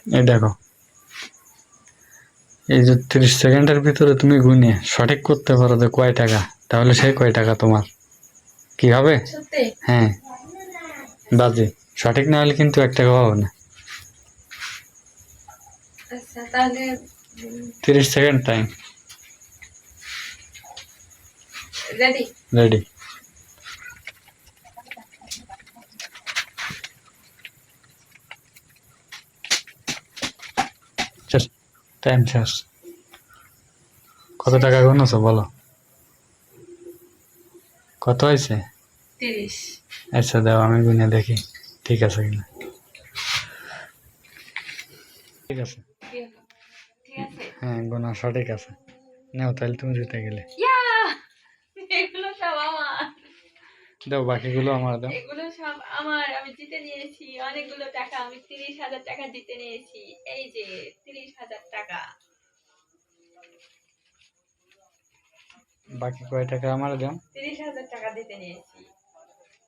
এই দেখো, এই যে 30 সেকেন্ডের ভিতরে তুমি গুনে সঠিক করতে পারো যে কয় টাকা, তাহলে সেই কয় টাকা তোমার কি হবে? হ্যাঁ, বাজে। সঠিক না হলে কিন্তু 1 টাকা পাবো না। 30 সেকেন্ড টাইম। রেডি। টাইম শেষ। কত টাকা গুনেছো বলো? কত হয়েছে? 30। আচ্ছা দাও আমি গুনে দেখি ঠিক আছে কিনা। ঠিক আছে, হ্যাঁ গোনা সঠিক আছে। নাও তাহলে তুমি জিতে গেলে। এগুলো সব আমার। দাও বাকিগুলো আমার দাও। এগুলো সব আমার, আমি জিতে নিয়েছি অনেকগুলো টাকা। আমি 30,000 টাকা জিতে নিয়েছি। এই যে 30,000 টাকা। বাকি কয় টাকা আমার দাও? 30,000 টাকা জিতে নিয়েছি।